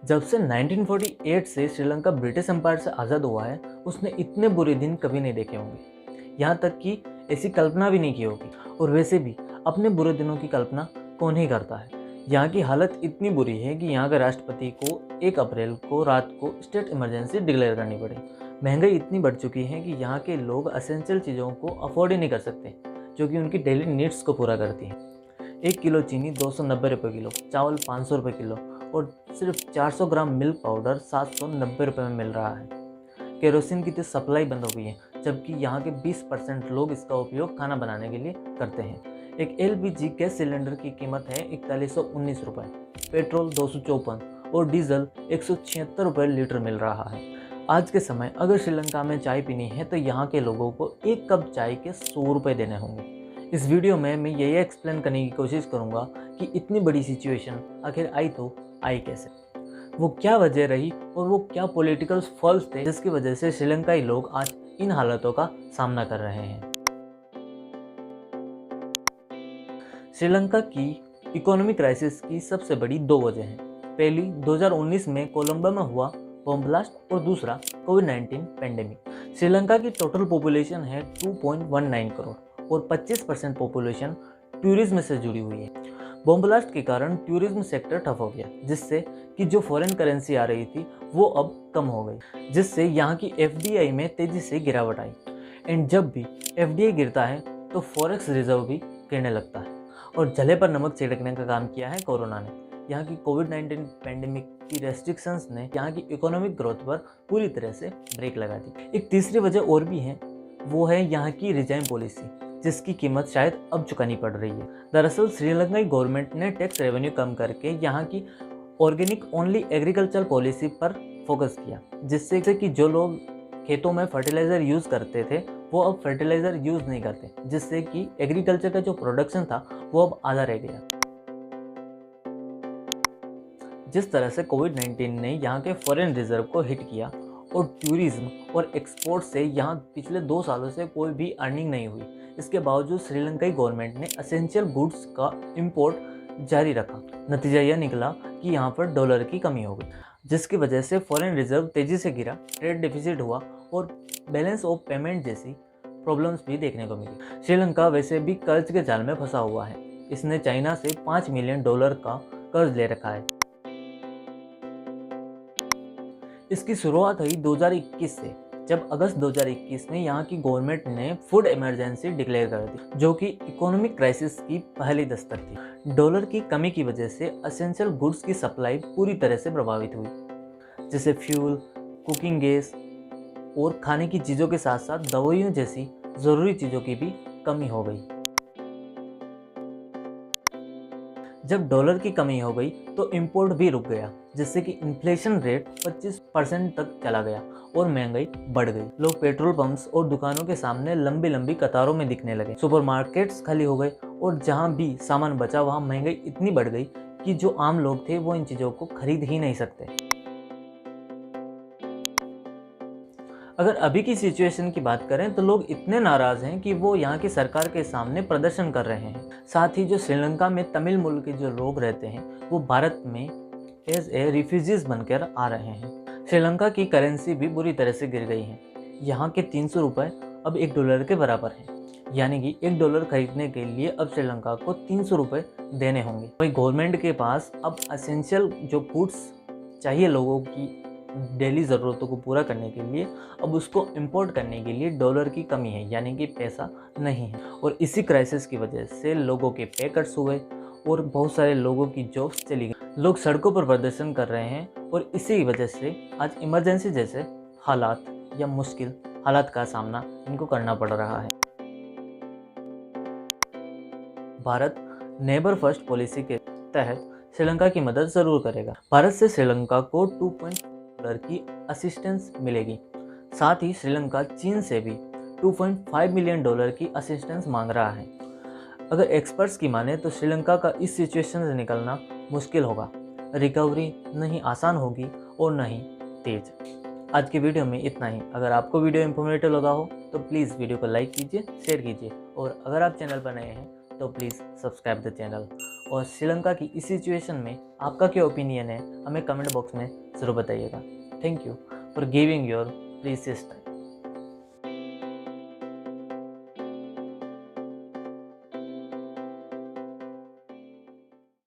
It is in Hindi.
जब से 1948 से श्रीलंका ब्रिटिश एम्पायर से आज़ाद हुआ है, उसने इतने बुरे दिन कभी नहीं देखे होंगे। यहाँ तक कि ऐसी कल्पना भी नहीं की होगी। और वैसे भी अपने बुरे दिनों की कल्पना कौन ही करता है। यहाँ की हालत इतनी बुरी है कि यहाँ के राष्ट्रपति को 1 अप्रैल को रात को स्टेट इमरजेंसी डिक्लेयर करनी पड़ी। महंगाई इतनी बढ़ चुकी है कि यहाँ के लोग एसेंशियल चीज़ों को अफोर्ड ही नहीं कर सकते, जो कि उनकी डेली नीड्स को पूरा करती हैं। 1 किलो चीनी 290 रुपये किलो, चावल 500 रुपये किलो और सिर्फ 400 ग्राम मिल्क पाउडर 790 रुपये में मिल रहा है। केरोसिन की तो सप्लाई बंद हो गई है, जबकि यहाँ के 20% लोग इसका उपयोग खाना बनाने के लिए करते हैं। एक LPG गैस सिलेंडर की कीमत है 4119 रुपये, पेट्रोल 254 और डीजल 176 रुपये लीटर मिल रहा है। आज के समय अगर श्रीलंका में चाय पीनी है तो यहाँ के लोगों को 1 कप चाय के 100 रुपये देने होंगे। इस वीडियो में मैं यही एक्सप्लेन करने की कोशिश करूँगा कि इतनी बड़ी सिचुएशन आखिर आई तो आई कैसे, वो क्या वजह रही और वो क्या पॉलिटिकल फॉल्स थे जिसकी वजह से श्रीलंकाई लोग आज इन हालातों का सामना कर रहे हैं। श्रीलंका की इकोनॉमिक क्राइसिस की सबसे बड़ी 2 वजह हैं। पहली 2019 में कोलंबो में हुआ बम ब्लास्ट और दूसरा कोविड-19 पेंडेमिक। श्रीलंका की टोटल पॉपुलेशन है 2.19 करोड़ और 25% पॉपुलेशन टूरिज्म से जुड़ी हुई है। बम ब्लास्ट के कारण टूरिज्म सेक्टर ठप हो गया, जिससे कि जो फॉरेन करेंसी आ रही थी वो अब कम हो गई, जिससे यहाँ की FDI में तेजी से गिरावट आई। एंड जब भी FDI गिरता है तो फॉरेक्स रिजर्व भी गिरने लगता है। और जले पर नमक छिड़कने का काम किया है कोरोना ने। यहाँ की कोविड-19 पेंडेमिक की रेस्ट्रिक्शंस ने यहाँ की इकोनॉमिक ग्रोथ पर पूरी तरह से ब्रेक लगा दी। एक तीसरी वजह और भी है, वो है यहाँ की रिजाइन पॉलिसी, जिसकी कीमत शायद अब चुकानी पड़ रही है। दरअसल श्रीलंकाई गवर्नमेंट ने टैक्स रेवेन्यू कम करके यहाँ की ऑर्गेनिक ओनली एग्रीकल्चर पॉलिसी पर फोकस किया, जिससे कि जो लोग खेतों में फर्टिलाइज़र यूज़ करते थे वो अब फर्टिलाइज़र यूज़ नहीं करते, जिससे कि एग्रीकल्चर का जो प्रोडक्शन था वो अब आधा रह गया। जिस तरह से कोविड-19 ने यहाँ के फॉरेन रिजर्व को हिट किया और टूरिज्म और एक्सपोर्ट से यहाँ पिछले 2 सालों से कोई भी अर्निंग नहीं हुई, इसके बावजूद श्रीलंकाई गवर्नमेंट ने एसेंशियल गुड्स का इंपोर्ट जारी रखा। नतीजा यह निकला कि यहाँ पर डॉलर की कमी हो गई, जिसकी वजह से फॉरेन रिजर्व तेजी से गिरा, ट्रेड डिफिसिट हुआ और बैलेंस ऑफ पेमेंट जैसी प्रॉब्लम्स भी देखने को मिली। श्रीलंका वैसे भी कर्ज के जाल में फंसा हुआ है। इसने चाइना से $5 मिलियन का कर्ज ले रखा है। इसकी शुरुआत हुई 2021 से, जब अगस्त 2021 में यहाँ की गवर्नमेंट ने फूड इमरजेंसी डिक्लेयर कर दी, जो कि इकोनॉमिक क्राइसिस की पहली दस्तक थी। डॉलर की कमी की वजह से एसेंशियल गुड्स की सप्लाई पूरी तरह से प्रभावित हुई, जैसे फ्यूल, कुकिंग गैस और खाने की चीज़ों के साथ साथ दवाइयों जैसी ज़रूरी चीज़ों की भी कमी हो गई। जब डॉलर की कमी हो गई तो इंपोर्ट भी रुक गया, जिससे कि इन्फ्लेशन रेट 25% तक चला गया और महंगाई बढ़ गई। लोग पेट्रोल पंप्स और दुकानों के सामने लंबी लंबी कतारों में दिखने लगे। सुपरमार्केट्स खाली हो गए और जहां भी सामान बचा वहां महंगाई इतनी बढ़ गई कि जो आम लोग थे वो इन चीज़ों को खरीद ही नहीं सकते। अगर अभी की सिचुएशन की बात करें तो लोग इतने नाराज़ हैं कि वो यहाँ की सरकार के सामने प्रदर्शन कर रहे हैं। साथ ही जो श्रीलंका में तमिल मूल के जो लोग रहते हैं वो भारत में एज ए रिफ्यूजीज बनकर आ रहे हैं। श्रीलंका की करेंसी भी बुरी तरह से गिर गई है। यहाँ के 300 रुपये अब $1 के बराबर हैं, यानी कि $1 खरीदने के लिए अब श्रीलंका को 300 रुपये देने होंगे। वही गवर्नमेंट के पास अब एसेंशियल जो फूड्स चाहिए लोगों की डेली ज़रूरतों को पूरा करने के लिए, अब उसको इंपोर्ट करने के लिए डॉलर की कमी है, यानी कि पैसा नहीं है। और इसी क्राइसिस की वजह से लोगों के पे कट्स हुए और बहुत सारे लोगों की जॉब्स चली गई। लोग सड़कों पर प्रदर्शन कर रहे हैं और इसी वजह से आज इमरजेंसी जैसे हालात या मुश्किल हालात का सामना इनको करना पड़ रहा है। भारत नेबर फर्स्ट पॉलिसी के तहत श्रीलंका की मदद ज़रूर करेगा। भारत से श्रीलंका को $2 की असिस्टेंस मिलेगी। साथ ही श्रीलंका चीन से भी $2.5 मिलियन की असिस्टेंस मांग रहा है। अगर एक्सपर्ट्स की माने तो श्रीलंका का इस सिचुएशन से निकलना मुश्किल होगा। रिकवरी नहीं आसान होगी और न ही तेज। आज की वीडियो में इतना ही। अगर आपको वीडियो इंफॉर्मेटिव लगा हो तो प्लीज़ वीडियो को लाइक कीजिए, शेयर कीजिए और अगर आप चैनल पर नए हैं तो प्लीज़ सब्सक्राइब द चैनल। और श्रीलंका की इस सिचुएशन में आपका क्या ओपिनियन है हमें कमेंट बॉक्स में ज़रूर बताइएगा। Thank you for giving your precious time.